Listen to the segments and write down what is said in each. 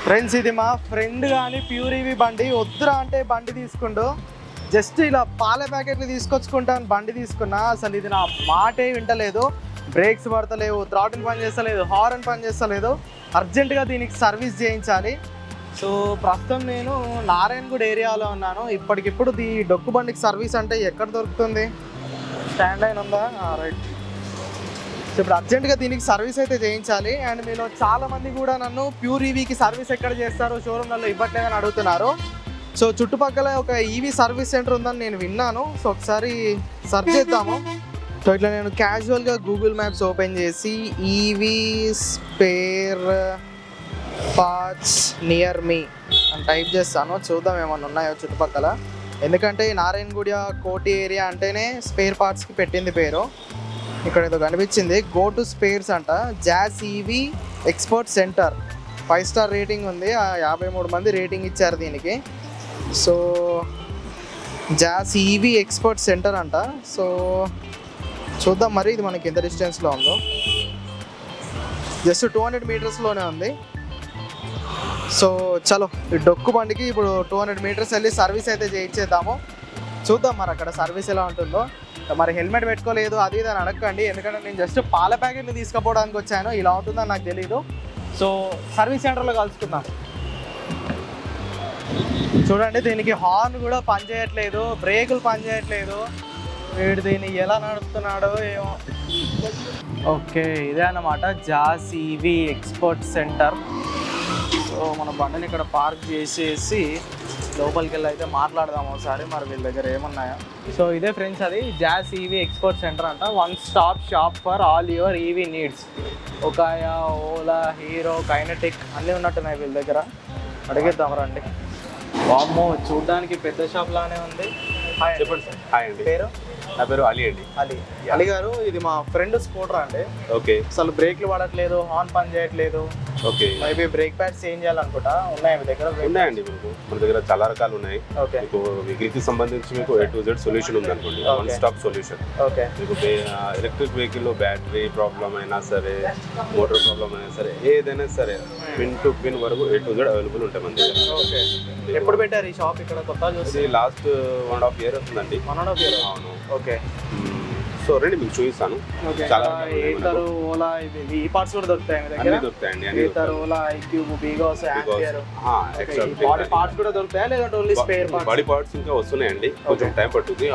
Friends, ఇది మా friend కానీ ప్యూర్ ఈవీ బండి వద్దురా అంటే బండి తీసుకుంటూ జస్ట్ ఇలా పాల ప్యాకెట్లు తీసుకొచ్చుకుంటాను బండి తీసుకున్నా. అసలు ఇది నా మాటే వింటలేదు, బ్రేక్స్ పడతలేవు, థ్రాటిల్ పని చేస్తలేదు, హార్న్ పని చేస్తలేదు. అర్జెంటుగా దీనికి సర్వీస్ చేయించాలి. సో ప్రస్తుతం నేను నారాయణగూడ ఏరియాలో ఉన్నాను. ఇప్పటికిప్పుడు ఈ డొక్కు బండికి సర్వీస్ అంటే ఎక్కడ దొరుకుతుంది? స్టాండ్ అయిన ఉందా? రైట్. సో ఇప్పుడు అర్జెంటుగా దీనికి సర్వీస్ అయితే చేయించాలి. అండ్ మీలో చాలామంది కూడా నన్ను ప్యూర్ ఈవీకి సర్వీస్ ఎక్కడ చేస్తారు, షోరూమ్లలో ఇవ్వట్లేదని అడుగుతున్నారు. సో చుట్టుపక్కల ఒక ఈవీ సర్వీస్ సెంటర్ ఉందని నేను విన్నాను. సో ఒకసారి సర్చ్ చేద్దాము. సో ఇట్లా నేను క్యాజువల్గా గూగుల్ మ్యాప్స్ ఓపెన్ చేసి ఈవీ స్పేర్ పార్ట్స్ నియర్ మీ అని టైప్ చేస్తాను. చూద్దాం ఏమన్నా ఉన్నాయో చుట్టుపక్కల. ఎందుకంటే నారాయణగూడ కోటి ఏరియా అంటేనే స్పేర్ పార్ట్స్కి పెట్టింది పేరు. ఇక్కడ ఏదో కనిపించింది, గో టు స్పేర్స్ అంట, Jaas EV expert centre. 5 star rating ఉంది, 53 మంది రేటింగ్ ఇచ్చారు దీనికి. So Jaas EV expert centre అంట. సో చూద్దాం మరి ఇది మనకి ఎంత డిస్టెన్స్లో ఉందో. జస్ట్ 200 మీటర్స్లోనే ఉంది. సో చలో, ఈ డొక్కు బండికి ఇప్పుడు 200 మీటర్స్ వెళ్ళి సర్వీస్ అయితే చేయించేద్దాము. చూద్దాం మరి అక్కడ సర్వీస్ ఎలా ఉంటుందో. మరి హెల్మెట్ పెట్టుకోలేదు అది ఇది అని అడగండి, ఎందుకంటే నేను జస్ట్ పాల ప్యాకెట్ని తీసుకుపోవడానికి వచ్చాను. ఇలా ఉంటుందని నాకు తెలీదు. సో సర్వీస్ సెంటర్లో కలుసుకుందాం. చూడండి, దీనికి హార్న్ కూడా పనిచేయట్లేదు, బ్రేకులు పనిచేయట్లేదు. వీడు దీన్ని ఎలా నడుపుతున్నాడో ఏమో. ఓకే, ఇదే అన్నమాట Jaas EV expert centre. So మన బండిని ఇక్కడ పార్క్ చేసేసి లోపలికి వెళ్ళి అయితే మాట్లాడదాం ఒకసారి, మరి వీళ్ళ దగ్గర ఏమున్నాయో. సో ఇదే ఫ్రెండ్స్, అది జాస్ ఈవీ ఎక్స్పర్ట్ సెంటర్ అంట. 1 stop shop for all your EV needs. Okaya, Ola, Hero, Kinetic అన్నీ ఉన్నట్టున్నాయి వీళ్ళ దగ్గర. అడిగేద్దాం రండి. వామ్మో, చూడ్డానికి పెద్ద షాప్ లానే ఉంది. చెప్పండి సార్. హాయ్ అండి. పేరు? నా పేరు అలీ అండి. అలీ గారు, ఇది మా ఫ్రెండ్ స్కూటర్ అండి. ఓకే. అసలు బ్రేక్లు పడట్లేదు, హార్న్ పని చేయట్లేదు. Okay. Maybe brake pads change చేయాలనుకుంటా. ఉన్నాయా మీ దగ్గర? ఉన్నాయండి, మన దగ్గర చాలా రకాలు ఉన్నాయి. ఓకే. మీకు వెహికల్కి సంబంధించి మీకు A to Z సొల్యూషన్ ఉంది అనుకోండి, 1 స్టాప్ సొల్యూషన్. ఓకే. మీకు ఎలక్ట్రిక్ వెహికల్లో బ్యాటరీ ప్రాబ్లం అయినా సరే, మోటార్ ప్రాబ్లం అయినా సరే, ఏదైనా సరే పిన్ టు పిన్ వరకు A to Z అవైలబుల్ ఉంటాయి మన దగ్గర. ఓకే. ఎప్పుడు పెట్టారు ఈ షాప్ ఇక్కడ? కొత్త చూసి లాస్ట్ 1.5 year అవుతుందండి. 1.5 year. అవును. ఓకే. సో రండి మీకు చూపిస్తాను. చాలా ఏతర్, ఓలా, ఈ పార్ట్స్ కూడా దొరుకుతాయి మీ దగ్గర? అన్ని దొరుకుతాయండి. Ather, Ola, iQube, BGauss, Ampere body parts కూడా దొరుకుతాయా లేదంటే only spare parts? Body parts ఇంకా వస్తున్నాయండి, కొంచెం టైం పట్టుద్ది.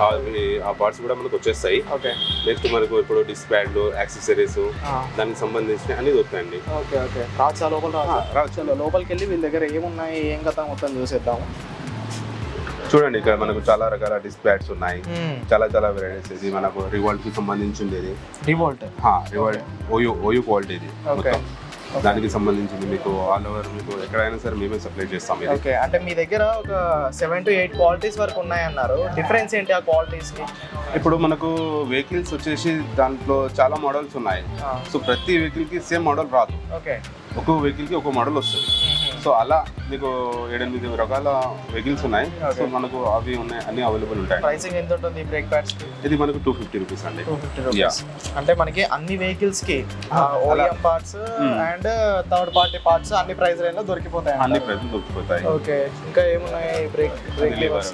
ఆ పార్ట్స్ కూడా మనకు వచ్చేస్తాయి. ఓకే. నెక్స్ట్ మనకు ఇప్పుడు డిస్క్ ప్యాడ్లు, యాక్సెసరీస్, దానికి సంబంధించిన అన్ని దొరుకుతాయండి. ఓకే. ఓకే. రావచ్చా లోపల? రావచ్చు. లోపలికి వెళ్ళి వీళ్ళ దగ్గర ఏమున్నాయి, ఏం కథ మొత్తం చూసేద్దాము. చూడండి, ఇక్కడ మనకు చాలా రకాల డిస్క్ ప్యాడ్స్ ఉన్నాయి, చాలా వెరైటీస్. ఇది మనకు రివోల్ట్ కి సంబంధించింది. ఇది రివోల్ట్ ఓయో క్వాలిటీ. ఇది దానికి సంబంధించింది మీకు ఆల్ ఓవర్ మీకు ఎక్కడైనా సరే మేమే సప్లై చేస్తాం. ఓకే. అంటే మీ దగ్గర ఒక 7 to 8 క్వాలిటీస్ వరకు ఉన్నాయన్నారు. డిఫరెన్స్ ఏంటి ఆ క్వాలిటీస్ కి? ఇప్పుడు మనకు వెహికల్స్ వచ్చేసి దాంట్లో చాలా మోడల్స్ ఉన్నాయి. సో ప్రతి వెహికల్ కి సేమ్ మోడల్ రాదు. ఓకే. ఒక్కో వెహికల్ కి ఒక మోడల్ వస్తుంది. సో అలా మీకు 7-8 రకాల వెహికల్స్ ఉన్నాయి. సో మనకు అవి ఉన్నాయి, అన్ని అవైలబుల్ ఉంటాయి. ప్రైసింగ్ ఎంత ఉంటుంది బ్రేక్ ప్యాడ్స్ కి? ఇది మనకు 250 రూపీస్ అండి. 250 రూపీస్. అంటే మనకి అన్ని వెహికల్స్ కి OM parts and third party parts అన్ని ప్రైస్ రేంజ్ లో దొరికిపోతాయి. అన్ని ప్రైస్ దొరికిపోతాయి. ఓకే. ఇంకా ఏమున్నాయి? Break levers.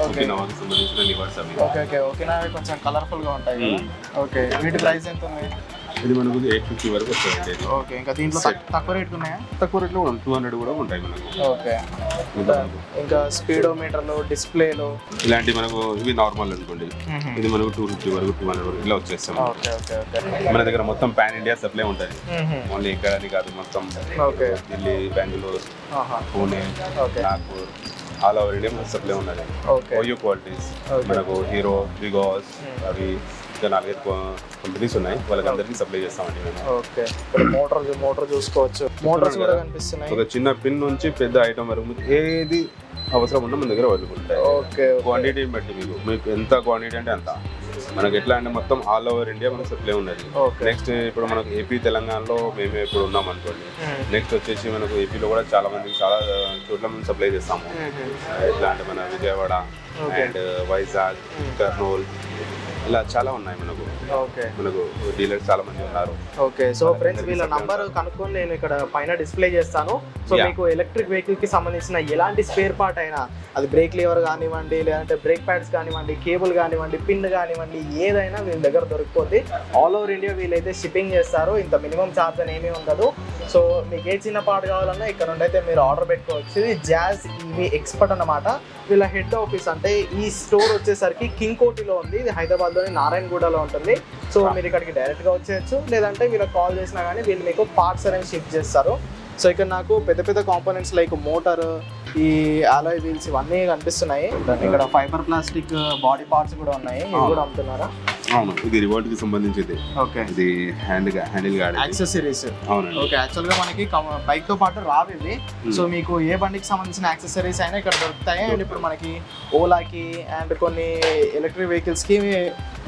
ఓకే. సంబంధించిన లివర్స్ అవి. ఓకే. ఓకే. ఓకేనావి కొంచెం కలర్ఫుల్ గా ఉంటాయి. ఓకే. వీటి ప్రైస్ ఎంత ఉంది? ఇది మనకు 850 వరకు వస్తుంది. ఓకే. ఇంకా దీంట్లో తక్కువ రేట్ ఉన్నాయా? తక్కువ రేట్లో 200 కూడా ఉంటాయి మనకు. ఓకే. ఇంకా స్పీడోమీటర్లు, డిస్ప్లేలు ఇలాంటి మనకు ఇవి నార్మల్ అనుకోండి. ఇది మనకు 250 వరకు 200 వరకు ఇలా వచ్చేస్తాం. ఓకే. ఓకే. ఓకే. మన దగ్గర మొత్తం పాన్ ఇండియా సప్లై ఉంటుంది. ఓన్లీ ఇక్కడ అని కాదు, మొత్తం okay. Delhi, Bengaluru, Pune, Nagpur, all over India మనకు సప్లై ఉన్నది. ఓయో క్వాలిటీస్ మనకు హీరో, బిగోస్, అవి ఇంకా 4-5 కంపెనీస్ ఉన్నాయి. వాళ్ళకి అందరికీ సప్లై చేస్తామండి మేము. ఓకే. మోటార్ చూసుకోవచ్చు. మోటార్స్ కూడా కనిపిస్తున్నాయి. ఒక చిన్న పిన్ నుంచి పెద్ద ఐటమ్ వరకు ఏది అవసరం ఉన్నా మన దగ్గర అవైలబుల్ ఉంటాయి. ఓకే. క్వాంటిటీ బట్టి మీకు ఎంత క్వాంటిటీ అంటే అంత. మనకి ఎట్లా అంటే మొత్తం ఆల్ ఓవర్ ఇండియా మనకు సప్లై ఉన్నది. నెక్స్ట్ ఇప్పుడు మనకు ఏపీ, తెలంగాణలో మేమే ఇప్పుడు ఉన్నాం అనుకోండి. నెక్స్ట్ వచ్చేసి మనకు ఏపీలో కూడా చాలా మందికి చాలా చోట్ల మనం సప్లై చేస్తాము. ఎట్లా అంటే మన విజయవాడ అండ్ వైజాగ్, కర్నూలు, ఇలా చాలా ఉన్నాయి మనకు. ఓకే, మనకు డీలర్స్ చాలా మంది ఉన్నారు. ఓకే. సో ఫ్రెండ్స్ వీళ్ళ నంబర్ కనుక్కొని నేను ఇక్కడ పైన డిస్ప్లే చేస్తాను. సో మీకు ఎలక్ట్రిక్ వెహికల్ కి సంబంధించిన ఎలాంటి స్పేర్ పార్ట్ అయినా, అది బ్రేక్ లీవర్ కానివ్వండి, లేదంటే బ్రేక్ ప్యాడ్స్ కానివ్వండి, కేబుల్ కానివ్వండి, పిన్ కానివ్వండి, ఏదైనా వీళ్ళ దగ్గర దొరికిపోద్ది. ఆల్ ఓవర్ ఇండియా వీళ్ళైతే షిప్పింగ్ చేస్తారు. ఇంత మినిమం ఛార్జ్ అని ఏమీ ఉండదు. సో మీకు ఏ చిన్న పార్ట్ కావాలన్నా ఇక్కడ నుండి అయితే మీరు ఆర్డర్ పెట్టుకోవచ్చు. ఇది జాజ్ ఈవీ ఎక్స్పర్ట్ అన్నమాట. వీళ్ళ హెడ్ ఆఫీస్ అంటే ఈ స్టోర్ వచ్చేసరికి కింగ్ కోటిలో ఉంది. ఇది హైదరాబాద్లోని నారాయణగూడలో ఉంటుంది. సో మీరు ఇక్కడికి డైరెక్ట్గా వచ్చేయచ్చు, లేదంటే వీళ్ళకి కాల్ చేసినా కానీ వీళ్ళు మీకు పార్ట్స్ అనేవి షిప్ చేస్తారు. సో ఇక్కడ నాకు పెద్ద పెద్ద కాంపోనెంట్స్ లైక్ మోటార్, ఈ అలాయ్ వీల్స్ ఇవన్నీ కనిపిస్తున్నాయి. ఇక్కడ ఫైబర్ ప్లాస్టిక్ బాడీ పార్ట్స్ కూడా ఉన్నాయి. ఇవి కూడా అమ్ముతున్నారా? అవును, ఇది రిమోట్ కి సంబంధించింది. ఓకే, ఇది హ్యాండిల్ గార్డ్ యాక్సెసరీస్. అవునండి. ఓకే, యాక్చువల్ గా మనకి బైక్ తో పాటు రావు ఇవి. సో మీకు ఏ బండికి సంబంధించిన యాక్సెసరీస్ అయినా ఇక్కడ దొరుకుతాయి. అండ్ ఇప్పుడు మనకి ఓలాకి అండ్ కొన్ని ఎలక్ట్రిక్ వెహికల్స్ కి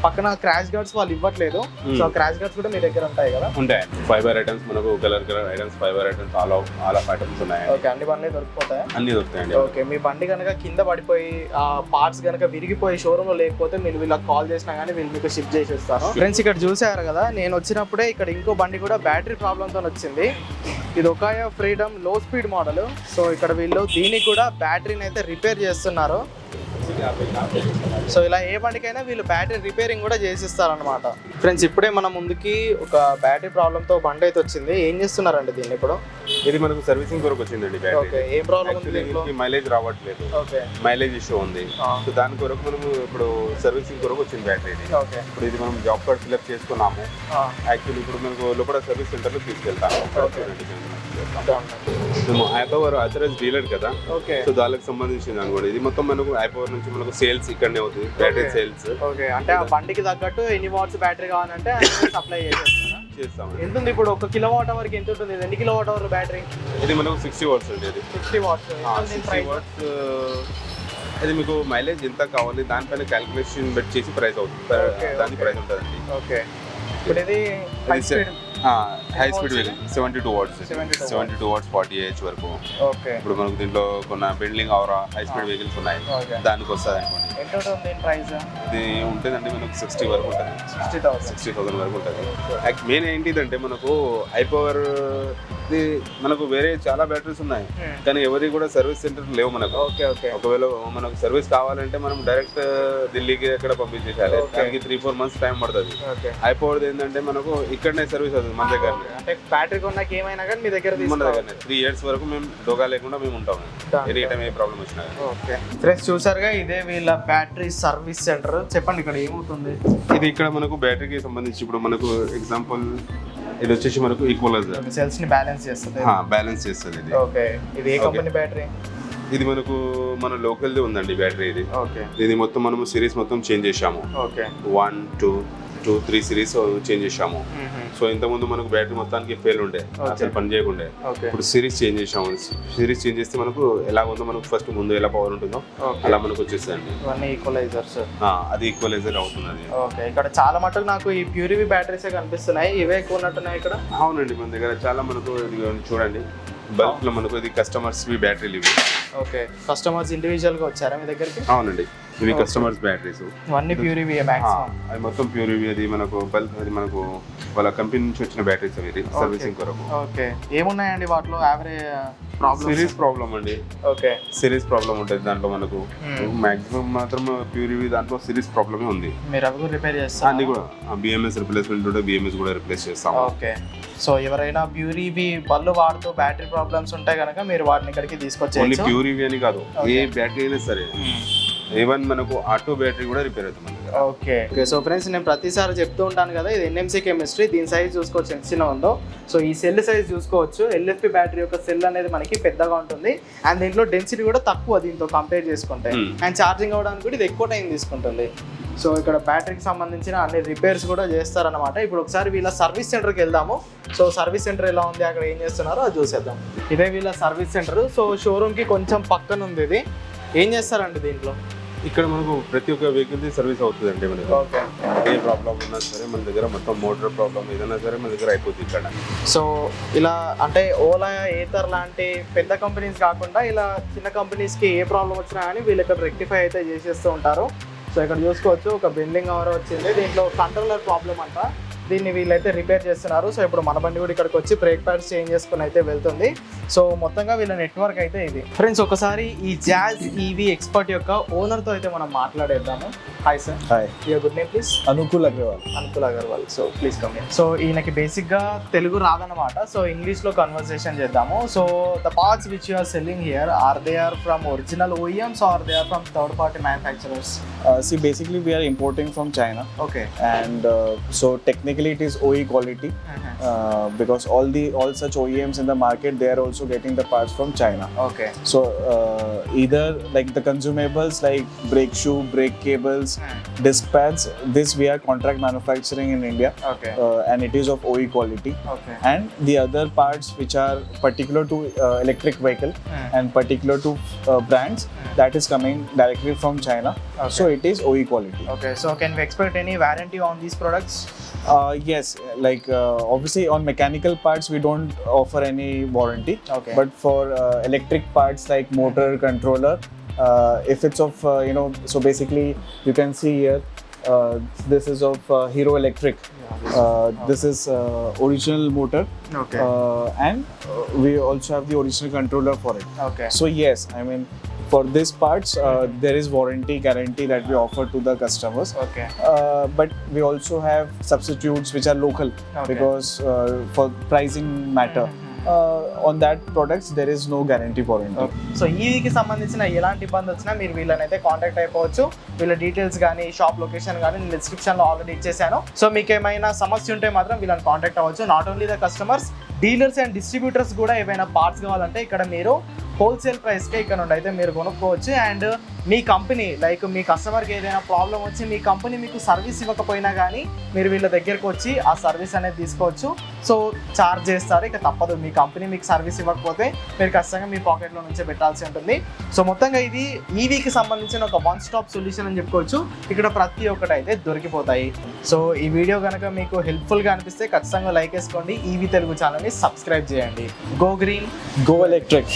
పక్కన క్రాష్ గార్డ్స్ వాళ్ళు ఇవ్వట్లేదు. సో క్రాష్ గార్డ్స్ కూడా మీ దగ్గర ఉంటాయి కదా? ఉంటాయి. ఫైబర్ ఐటమ్స్ మనకు colour items, fibre items, all of items ఉన్నాయి. ఓకే, అన్ని బండ్లు దొరికిపోతాయి? అన్ని దొరుకుతాయండి. ఓకే, మీ బండి కనుక కింద పడిపోయి ఆ పార్ట్స్ కనుక విరిగిపోయి షోరూమ్ లో లేకపోతే మీరు వీళ్ళకి కాల్ చేసినా కానీ వీళ్ళు మీకు షిప్ చేసేస్తారు. ఫ్రెండ్స్ ఇక్కడ చూసారు కదా, నేను వచ్చినప్పుడే ఇక్కడ ఇంకో బండి కూడా బ్యాటరీ ప్రాబ్లంతో వచ్చింది. ఇది ఒక ఫ్రీడమ్ లో స్పీడ్ మోడల్. సో ఇక్కడ వీళ్ళు దీనికి కూడా బ్యాటరీని అయితే రిపేర్ చేస్తున్నారు. సో ఇలా ఏ బండికైనా వీళ్ళు బ్యాటరీ రిపేరింగ్ కూడా చేసిస్తారు అనమాట. ఫ్రెండ్స్ ఇప్పుడే మన ముందుకి ఒక బ్యాటరీ ప్రాబ్లంతో బండి అయితే వచ్చింది. ఏం చేస్తున్నారండి దీన్ని ఇప్పుడు? ఇది మనకు సర్వీసింగ్ కొరకు వచ్చిందండి. ఓకే, ఏం ప్రాబ్లం ఉంది దీంట్లో? మైలేజ్ రావట్లేదు. ఓకే, మైలేజ్ ఇష్యూ ఉంది. సో దాని కొరకు మనం ఇప్పుడు సర్వీసింగ్ కొరకు వచ్చింది బ్యాటరీ. ఓకే, ఇప్పుడు ఇది మనం జాబ్ కార్డ్ ఫిల్అప్ చేసుకున్నాము. యాక్చువల్లీ ఇప్పుడు మనకు లోపల సర్వీస్ సెంటర్లో తీసుకెళ్తాము. మేము ఐపవర్ అథరైజ్ డీలర్ కదా. ఓకే, సో దానికి సంబంధించింది అనుకోండి. ఇది మొత్తం మనకు ఐపవర్ నుంచి మనకు సేల్స్ ఇక్కడనే అవుతుంది, బ్యాటరీ సేల్స్. ఓకే, అంటే ఆ బండికి తగ్గట్టు ఎన్ని వాట్స్ బ్యాటరీ కావాలంటే సప్లై చేస్తాము. ఎంత ఉంది ఇప్పుడు? 1 కిలోవాట్ అవర్ కి ఎంత ఉంటుంది? 2 కిలోవాట్ అవర్ బ్యాటరీ? ఇది మనకు 60 వాట్స్ అండి. ఇది 60 వాట్స్. 60 వాట్స్. అది మీకు మైలేజ్ ఎంత కావాలి దానిపైన క్యాలిక్యులేషన్ బెట్ చేసి ప్రైస్ అవుతుంది. దాని ప్రైస్ ఉంటుందండి. ఓకే, ఇప్పుడు ఇది high speed vehicle 72 watts, 72 watts 40 AH వరకు. ఓకే, ఇప్పుడు మనకు దీంట్లో కొన్ని బిల్డింగ్ అవరా హై స్పీడ్ వెహికల్స్ ఉన్నాయి, దానికి వస్తుంది అనుకోండి. ఎంత ఉంటుంది ప్రైస్? ఇది ఉంటుందండి మనకు 60 వరకు ఉంటుంది. 60,000 వరకు ఉంటుంది. మెయిన్ ఏంటిదంటే మనకు ఐపవర్ మనకు వేరే చాలా బ్యాటరీస్ ఉన్నాయి, కానీ ఎవరి కూడా సర్వీస్ సెంటర్ లేవు మనకు. ఒకవేళ మనకు సర్వీస్ కావాలంటే మనం డైరెక్ట్ ఢిల్లీకి ఎక్కడ పంపించేసాలి. దానికి 3-4 months టైం పడుతుంది. ఐపవర్ది ఏంటంటే మనకు ఇక్కడనే సర్వీస్ అవుతుంది మన దగ్గర. అంటే బ్యాటరీ కొన్నాక ఏమైనా కానీ మీ దగ్గర మన దగ్గర 3 years వరకు మేము డోగా లేకుండా మేము ఉంటాము. ఎనీ టైం ఏ ప్రాబ్లం వచ్చినా. ఓకే ఫ్రెండ్స్, చూసారుగా ఇదే వీళ్ళ బ్యాటరీ సర్వీస్ సెంటర్. చెప్పండి ఇక్కడ ఏమవుతుంది? ఇది ఇక్కడ మనకు బ్యాటరీకి సంబంధించి ఇప్పుడు మనకు ఎగ్జాంపుల్ ఇది వచ్చేసి మనకు ఈక్వలైజర్, సెల్స్ ని బ్యాలెన్స్ చేస్తుంది. బ్యాలెన్స్ చేస్తుంది ఇది. ఓకే, ఇది ఏ కంపెనీ బ్యాటరీ? ఇది మనకు మన లోకల్ది ఉందండి బ్యాటరీ ఇది. ఓకే, ఇది మొత్తం మనము సిరీస్ మొత్తం చేంజ్ చేసాము. ఓకే, 1, 2, 3 సిరీస్ చేంజ్ చేసాము. సో ఇంతకుముందు మనకు బ్యాటరీ మొత్తానికి ఫెయిల్ ఉండే, అసలు పని చేయకుండే. ఇప్పుడు సిరీస్ చేంజ్ చేసాము. సిరీస్ చేంజ్ చేస్తే మనకు ఎలా ఉందో, మనకు ఫస్ట్ ముందు ఎలా పవర్ ఉంటుందో అలా మనకు వచ్చేస్తుంది. ఈక్వలైజర్స్, అది ఈక్వలైజర్ అవుతుంది. ఓకే, ఇక్కడ చాలా మటుకు నాకు ఈ ప్యూరివి బ్యాటరీస్ కనిపిస్తున్నాయి. ఇవే ఎక్కువ ఉన్నట్టున్నాయి ఇక్కడ. అవునండి, మన దగ్గర చాలా మనకు చూడండి బల్క్ లో మనకు ఇది కస్టమర్స్ బ్యాటరీలు ఇవి. ఓకే, కస్టమర్స్ ఇండివిజువల్ గా వచ్చారా మీ దగ్గరికి? అవునండి, ఇవి కస్టమర్స్ బ్యాటరీస్. అన్ని ప్యూరివి మాక్సిమం. అది మొత్తం ప్యూరివి. అది మనకు బల్క్, అది మనకు వాళ్ళ కంపెనీ నుంచి వచ్చిన బ్యాటరీస్ అవి సర్వీసింగ్ కొరకు. ఓకే, ఏమున్నాయండి వాటిలో? యావరేజ్ ప్రాబ్లమ్, సిరీస్ ప్రాబ్లమ్ అండి. ఓకే, సిరీస్ ప్రాబ్లమ్ ఉంటుంది దాంట్లో మనకు. మాక్సిమం మాత్రం ప్యూరివి దాంట్లో సిరీస్ ప్రాబ్లమే ఉంది. మీరు అవి కూడా రిపేర్ చేస్తారు? అన్ని కూడా బిఎంఎస్ రిప్లేస్మెంట్ ఉంటే బిఎంఎస్ కూడా రిప్లేస్ చేస్తాం. ఓకే, సో ఎవరైనా ప్యూరివి బళ్ళు వాడుతూ బ్యాటరీ ప్రాబ్లమ్స్ ఉంటాయి కనుక మీరు వాటిని ఇక్కడికి తీసుకొచ్చేయచ్చు. ఓన్లీ ప్యూరివి అని కాదు, ఏ బ్యాటరీ అయినా సరే. ఈవెన్ మనకు ఆటో బ్యాటరీ కూడా రిపేర్ అవుతుంది. ఓకే, సో ఫ్రెండ్స్ నేను ప్రతిసారి చెప్తూ ఉంటాను కదా, ఇది ఎన్ఎంసీ కెమిస్ట్రీ. దీని సైజ్ చూసుకోవచ్చు ఎంత చిన్న ఉందో. సో ఈ సెల్ సైజ్ చూసుకోవచ్చు. ఎల్ఎఫ్పి బ్యాటరీ యొక్క సెల్ అనేది మనకి పెద్దగా ఉంటుంది, అండ్ దీంట్లో డెన్సిటీ కూడా తక్కువ దీంతో కంపేర్ చేసుకుంటే. అండ్ ఛార్జింగ్ అవ్వడానికి కూడా ఇది ఎక్కువ టైం తీసుకుంటుంది. సో ఇక్కడ బ్యాటరీకి సంబంధించిన అన్ని రిపేర్స్ కూడా చేస్తారనమాట. ఇప్పుడు ఒకసారి వీళ్ళ సర్వీస్ సెంటర్కి వెళ్దాము. సో సర్వీస్ సెంటర్ ఎలా ఉంది, అక్కడ ఏం చేస్తున్నారో అది చూసేద్దాం. ఇదే వీళ్ళ సర్వీస్ సెంటర్. సో షోరూమ్కి కొంచెం పక్కన ఉంది ఇది. ఏం చేస్తారండి దీంట్లో? ఇక్కడ మనకు ప్రతి ఒక్క వెహికల్ సర్వీస్ అవుతుందండి. మనకు ఏ ప్రాబ్లం ఉన్నా సరే మన దగ్గర, మొత్తం మోటార్ ప్రాబ్లం ఏదైనా సరే మన దగ్గర అయిపోతుంది ఇక్కడ. సో ఇలా అంటే ఓలా, ఏథర్ లాంటి పెద్ద కంపెనీస్ కాకుండా ఇలా చిన్న కంపెనీస్కి ఏ ప్రాబ్లం వచ్చినా కానీ వీళ్ళు ఇక్కడ రెక్టిఫై అయితే చేసేస్తూ ఉంటారు. సో ఇక్కడ చూసుకోవచ్చు ఒక బెండింగ్ అవర్ వచ్చింది, దీంట్లో కంట్రోలర్ ప్రాబ్లం అంట, దీన్ని వీళ్ళైతే రిపేర్ చేస్తున్నారు. సో ఇప్పుడు మన బండి కూడా ఇక్కడికి వచ్చి బ్రేక్ ప్యాడ్స్ చేంజ్ చేసుకుని అయితే వెళ్తుంది. సో మొత్తంగా వీళ్ళ నెట్వర్క్ అయితే ఇది. ఫ్రెండ్స్ ఒకసారి ఈ జాజ్ ఈవీ ఎక్స్పర్ట్ యొక్క ఓనర్తో అయితే మనం మాట్లాడేద్దాము. Hi sir. Hi. Your good name please? Anukool Agarwal. Anukool Agarwal. So please come here. So ఈయనకి బేసిక్గా తెలుగు రాదన్నమాట, సో ఇంగ్లీష్లో కన్వర్సేషన్ చేద్దాము. So the parts which you are selling here, are they are from original OEMs or they are from third party manufacturers? See, basically we are importing from China. Okay. And so technically it is OE quality because all such OEMs in the market, they are also getting the parts from China. Okay. So either like the consumables like brake shoe, brake cables, disc pads, this we are contract manufacturing in India. Okay. And it is of OE quality. Okay. And the other parts which are particular to electric vehicle and particular to brands, that is coming directly from China. Okay. So it is OE quality. Okay. So can we expect any warranty on these products? Yes, like obviously on mechanical parts we don't offer any warranty. Okay. But for electric parts like motor, controller, if it's of so basically you can see here, this is of Hero Electric. This is original motor. Okay. And we also have the original controller for it. Okay. So yes, I mean for these parts there is warranty guarantee that we offer to the customers. Okay. But we also have substitutes which are local. Okay. Because for pricing matter, on that products there is no guarantee warranty. So ఈవీకి సంబంధించిన ఎలాంటి ఇబ్బంది వచ్చినా మీరు వీళ్ళని అయితే contact అయిపోవచ్చు. వీళ్ళ డీటెయిల్స్ కానీ షాప్ లొకేషన్ కానీ నేను డిస్క్రిప్షన్లో ఆల్రెడీ ఇచ్చేసాను. సో మీకు ఏమైనా సమస్య ఉంటే మాత్రం వీళ్ళని కాంటాక్ట్ అవ్వచ్చు. Not only the customers, dealers and distributors కూడా ఏమైనా పార్ట్స్ కావాలంటే ఇక్కడ మీరు హోల్సేల్ ప్రైస్కే ఇక్కడ నుండి అయితే మీరు కొనుక్కోవచ్చు. అండ్ మీ కంపెనీ లైక్ మీ కస్టమర్కి ఏదైనా ప్రాబ్లం వచ్చి మీ కంపెనీ మీకు సర్వీస్ ఇవ్వకపోయినా కానీ మీరు వీళ్ళ దగ్గరకు వచ్చి ఆ సర్వీస్ అనేది తీసుకోవచ్చు. సో ఛార్జ్ చేస్తారు, ఇక తప్పదు. మీ కంపెనీ మీకు సర్వీస్ ఇవ్వకపోతే మీరు ఖచ్చితంగా మీ పాకెట్లో నుంచే పెట్టాల్సి ఉంటుంది. సో మొత్తంగా ఇది ఈవీకి సంబంధించిన ఒక వన్ స్టాప్ సొల్యూషన్ అని చెప్పుకోవచ్చు. ఇక్కడ ప్రతి ఒక్కటి అయితే దొరికిపోతాయి. సో ఈ వీడియో కనుక మీకు హెల్ప్ఫుల్గా అనిపిస్తే ఖచ్చితంగా లైక్ వేసుకోండి. ఈవీ తెలుగు ఛానల్ని సబ్స్క్రైబ్ చేయండి. Go green, Go electric.